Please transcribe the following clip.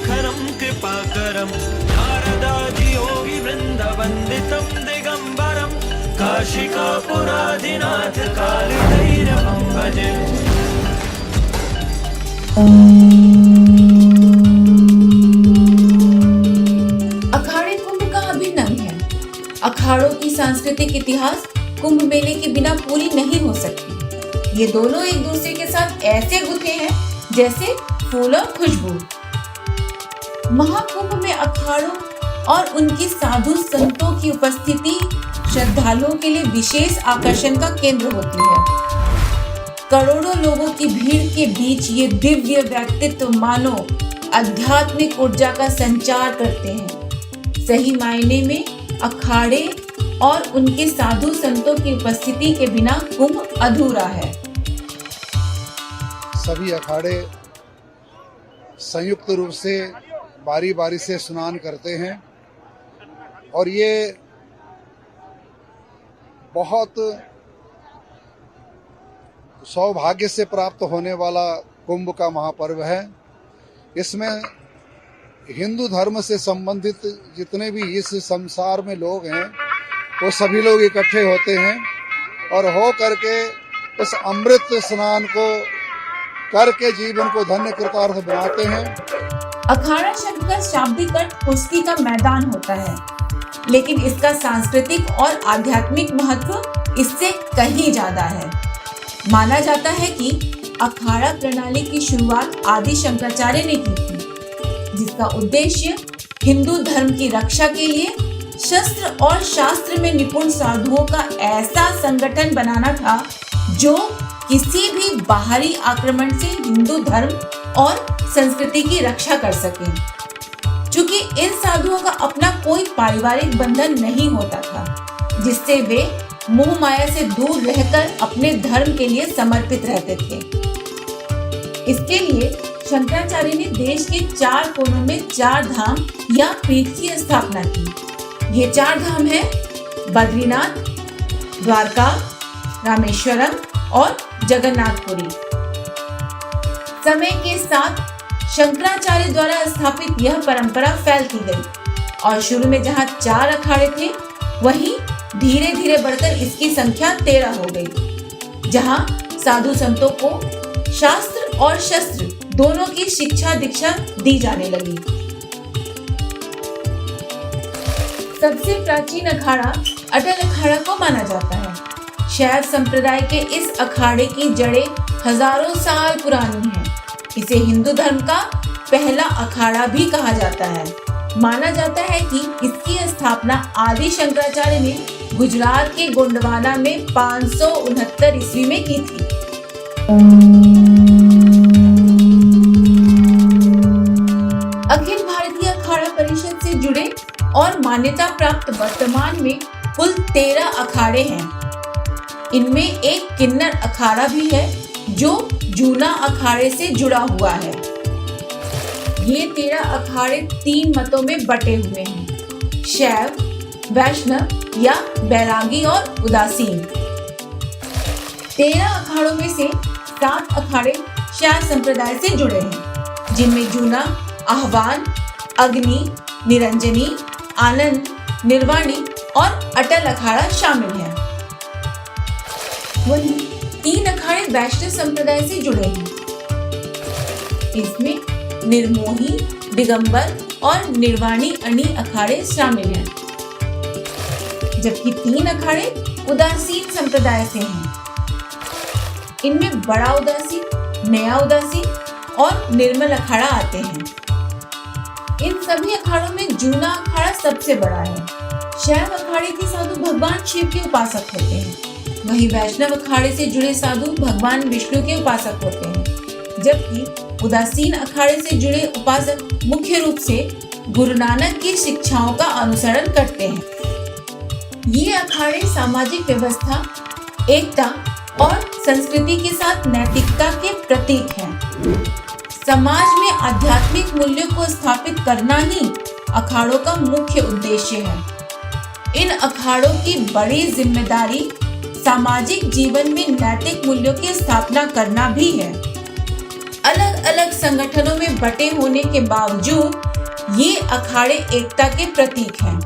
शेखरं कृपाकरं नारदादियोगी वृन्दवन्दितं दिगम्बरं काशिकापुराधिनाथ कालभैरवं भजे। अखाड़े कुंभ का अभिन्न अंग है। अखाड़ों की सांस्कृतिक इतिहास कुंभ मेले के बिना पूरी नहीं हो सकती। ये दोनों एक दूसरे के साथ ऐसे गुथे हैं जैसे फूल और खुशबू। महाकुंभ में अखाड़ों और उनकी साधु संतों की उपस्थिति श्रद्धालुओं के लिए विशेष आकर्षण का केंद्र होती है। करोड़ों लोगों की भीड़ के बीच ये दिव्य व्यक्तित्व मानो आध्यात्मिक ऊर्जा का संचार करते हैं। सही मायने में अखाड़े और उनके साधु संतों की उपस्थिति के बिना कुंभ अधूरा है। सभी अखाड़े संयुक्त रूप से बारी बारी से स्नान करते हैं और ये बहुत सौभाग्य से प्राप्त होने वाला कुंभ का महापर्व है। इसमें हिंदू धर्म से संबंधित जितने भी इस संसार में लोग हैं वो सभी लोग इकट्ठे होते हैं और हो करके इस अमृत स्नान को करके जीवन को धन्य कृतार्थ बनाते हैं। अखाड़ा शब्द का शाब्दिक अर्थ कुश्ती का मैदान होता है, लेकिन इसका सांस्कृतिक और आध्यात्मिक महत्व इससे कहीं ज्यादा है। माना जाता है कि अखाड़ा प्रणाली की शुरुआत आदि शंकराचार्य ने की थी, जिसका उद्देश्य हिंदू धर्म की रक्षा के लिए शस्त्र और शास्त्र में निपुण साधुओं का ऐसा संगठन बनाना था जो किसी भी बाहरी आक्रमण से हिंदू धर्म और संस्कृति की रक्षा कर सके। चूंकि इन साधुओं का अपना कोई पारिवारिक बंधन नहीं होता था, जिससे वे मोह माया से दूर रहकर अपने धर्म के लिए समर्पित रहते थे। इसके लिए शंकराचार्य ने देश के 4 कोनों में 4 धाम या पीठ की स्थापना की। ये 4 धाम है बद्रीनाथ, द्वारका, रामेश्वरम और जगन्नाथपुरी। समय के साथ शंकराचार्य द्वारा स्थापित यह परंपरा फैलती गई और शुरू में जहाँ 4 अखाड़े थे, वहीं धीरे धीरे बढ़कर इसकी संख्या 13 हो गई, जहाँ साधु संतों को शास्त्र और शस्त्र दोनों की शिक्षा दीक्षा दी जाने लगी। सबसे प्राचीन अखाड़ा अटल अखाड़ा को माना जाता है। शैव संप्रदाय के इस अखाड़े की जड़ें हजारों साल पुरानी हैं। इसे हिंदू धर्म का पहला अखाड़ा भी कहा जाता है। माना जाता है कि इसकी स्थापना आदि शंकराचार्य ने गुजरात के गोंडवाना में 569 ईस्वी में की थी। अखिल भारतीय अखाड़ा परिषद से जुड़े और मान्यता प्राप्त वर्तमान में कुल 13 अखाड़े हैं। इनमें एक किन्नर अखाड़ा भी है जो जूना अखाड़े से जुड़ा हुआ है। ये 13 अखाड़े 3 मतों में बटे हुए हैं: शैव, वैष्णव या बैरागी और उदासीन। 13 अखाड़ों में से 7 अखाड़े शैव संप्रदाय से जुड़े हैं, जिनमें जूना, आह्वान, अग्नि, निरंजनी, आनंद, निर्वाणी और अटल अखाड़ा शामिल है। वहीं 3 अखाड़े वैष्णव संप्रदाय से जुड़े हैं। इसमें निर्मोही, दिगंबर और निर्वाणी अनी अखाड़े शामिल हैं, जबकि 3 अखाड़े उदासीन संप्रदाय से हैं। इनमें बड़ा उदासीन, नया उदासीन और निर्मल अखाड़ा आते हैं। इन सभी अखाड़ों में जूना अखाड़ा सबसे बड़ा है। शैव अखाड़े के साधु भगवान शिव के उपासक होते हैं, वहीं वैष्णव अखाड़े से जुड़े साधु भगवान विष्णु के उपासक होते हैं, जबकि उदासीन अखाड़े से जुड़े उपासक मुख्य रूप से गुरु नानक की शिक्षाओं का अनुसरण करते हैं। ये अखाड़े सामाजिक व्यवस्था, एकता और संस्कृति के साथ नैतिकता के प्रतीक हैं। समाज में आध्यात्मिक मूल्यों को स्थापित करना ही अखाड़ों का मुख्य उद्देश्य है। इन अखाड़ों की बड़ी जिम्मेदारी सामाजिक जीवन में नैतिक मूल्यों की स्थापना करना भी है। अलग अलग संगठनों में बटे होने के बावजूद ये अखाड़े एकता के प्रतीक हैं।